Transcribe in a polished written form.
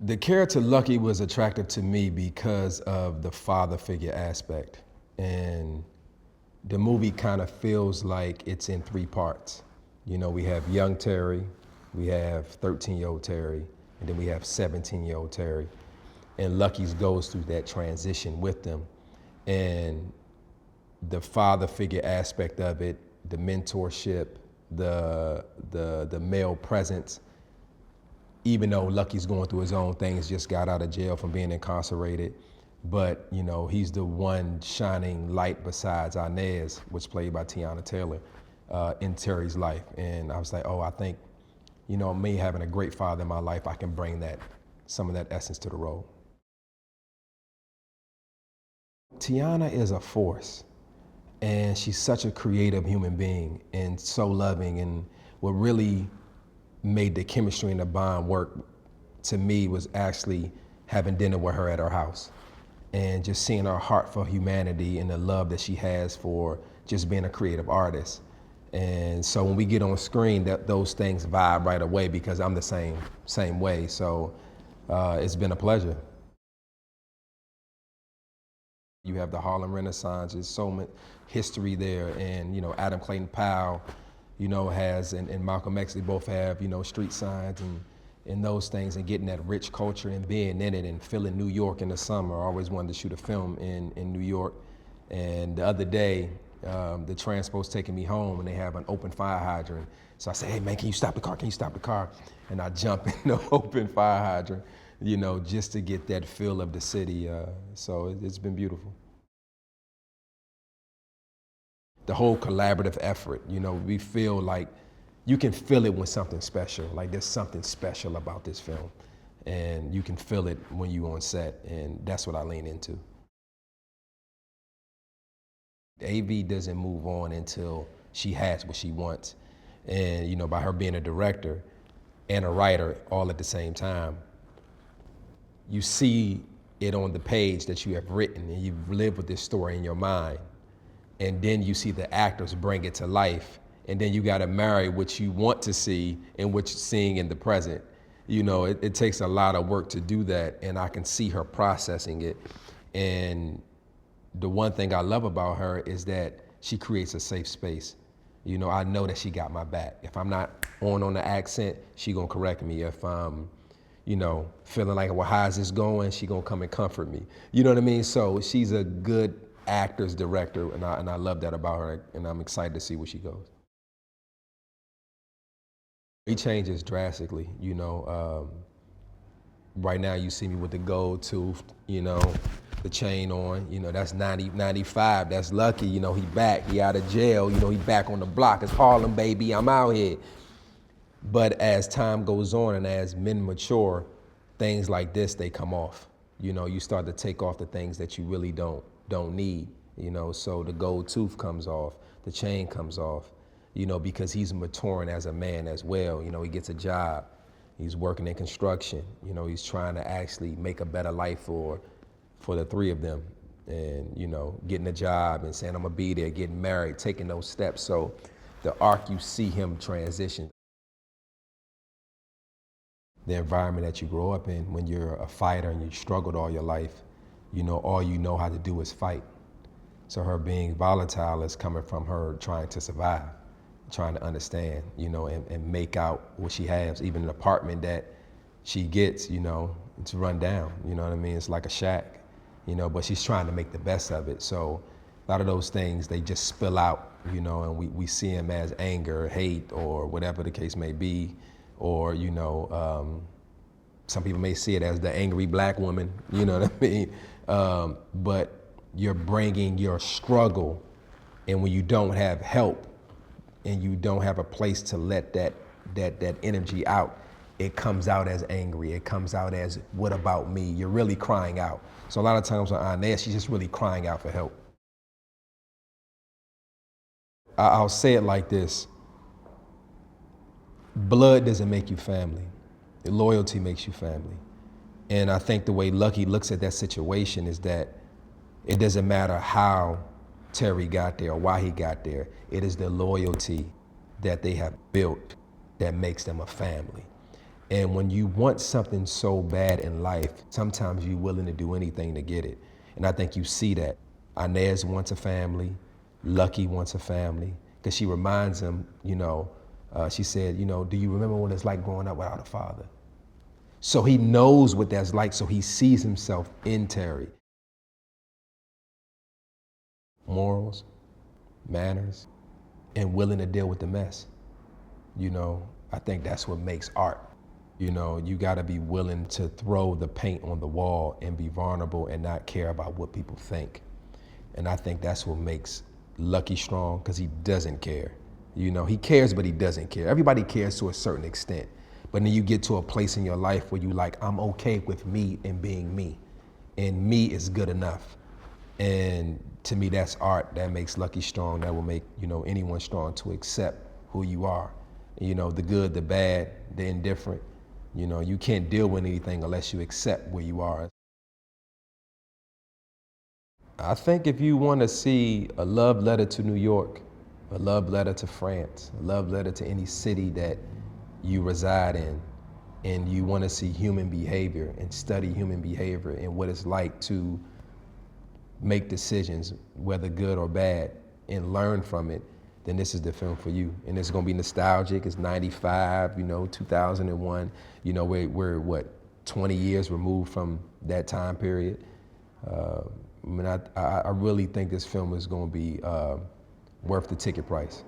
The character Lucky was attractive to me because of the father figure aspect. And the movie kind of feels like it's in three parts. You know, we have young Terry, we have 13-year-old Terry, and then we have 17-year-old Terry. And Lucky's goes through that transition with them. And the father figure aspect of it, the mentorship, the male presence, even though Lucky's going through his own things, just got out of jail from being incarcerated. But, you know, he's the one shining light besides Inez, which played by Tiana Taylor, in Terry's life. And I was like, oh, I think, you know, me having a great father in my life, I can bring some of that essence to the role. Tiana is a force, and she's such a creative human being and so loving. And what really made the chemistry and the bond work to me was actually having dinner with her at her house and just seeing her heart for humanity and the love that she has for just being a creative artist. And so when we get on screen, those things vibe right away because I'm the same way. So it's been a pleasure. You have the Harlem Renaissance, there's so much history there, and you know, Adam Clayton Powell, you know, has, and Malcolm X, they both have, you know, street signs and those things, and getting that rich culture and being in it and feeling New York in the summer. I always wanted to shoot a film in New York. And the other day, the transpo's taking me home and they have an open fire hydrant. So I say, hey man, can you stop the car? Can you stop the car? And I jump in the open fire hydrant, you know, just to get that feel of the city. So it's been beautiful. The whole collaborative effort, you know, we feel like you can feel it when something's special, like there's something special about this film. And you can feel it when you're on set, and that's what I lean into. AV doesn't move on until she has what she wants. And, you know, by her being a director and a writer all at the same time, you see it on the page that you have written, and you've lived with this story in your mind. And then you see the actors bring it to life. And then you gotta marry what you want to see and what you're seeing in the present. You know, it takes a lot of work to do that, and I can see her processing it. And the one thing I love about her is that she creates a safe space. You know, I know that she got my back. If I'm not on the accent, she gonna correct me. If I'm, you know, feeling like, well, how's this going? She gonna come and comfort me. You know what I mean? So she's a good actor's director, and I love that about her, and I'm excited to see where she goes. He changes drastically, you know. Right now you see me with the gold tooth, you know, the chain on, you know, that's 95, that's Lucky, you know, he back, he out of jail, you know, he back on the block, it's Harlem, baby, I'm out here. But as time goes on and as men mature, things like this, they come off. You know, you start to take off the things that you really don't need, you know, so the gold tooth comes off, the chain comes off, you know, because he's maturing as a man as well. You know, he gets a job, he's working in construction, you know, he's trying to actually make a better life for the three of them. And, you know, getting a job and saying, I'm gonna be there, getting married, taking those steps. So the arc, you see him transition. The environment that you grow up in, when you're a fighter and you struggled all your life, you know, all you know how to do is fight. So her being volatile is coming from her trying to survive, trying to understand, you know, and make out what she has. Even an apartment that she gets, you know, it's run down, you know what I mean? It's like a shack, you know, but she's trying to make the best of it. So a lot of those things, they just spill out, you know, and we see them as anger, hate, or whatever the case may be. Or, you know, some people may see it as the angry black woman, you know what I mean? But you're bringing your struggle, and when you don't have help and you don't have a place to let that energy out, it comes out as angry. It comes out as, what about me? You're really crying out. So a lot of times on Inez, she's just really crying out for help. I'll say it like this. Blood doesn't make you family. Loyalty makes you family. And I think the way Lucky looks at that situation is that it doesn't matter how Terry got there or why he got there. It is the loyalty that they have built that makes them a family. And when you want something so bad in life, sometimes you're willing to do anything to get it. And I think you see that. Inez wants a family. Lucky wants a family. Because she reminds him, she said, do you remember what it's like growing up without a father? So he knows what that's like, so he sees himself in Terry. Morals, manners, and willing to deal with the mess. I think that's what makes art. You gotta be willing to throw the paint on the wall and be vulnerable and not care about what people think. And I think that's what makes Lucky strong, because he doesn't care. He cares, but he doesn't care. Everybody cares to a certain extent. But then you get to a place in your life where you like, I'm okay with me and being me. And me is good enough. And to me, that's art that makes Lucky strong. That will make, anyone strong to accept who you are. The good, the bad, the indifferent. You can't deal with anything unless you accept where you are. I think if you want to see a love letter to New York, a love letter to France, a love letter to any city that you reside in, and you want to see human behavior and study human behavior and what it's like to make decisions, whether good or bad, and learn from it, then this is the film for you. And it's going to be nostalgic. It's 95, 2001. We're what, 20 years removed from that time period. I really think this film is going to be worth the ticket price.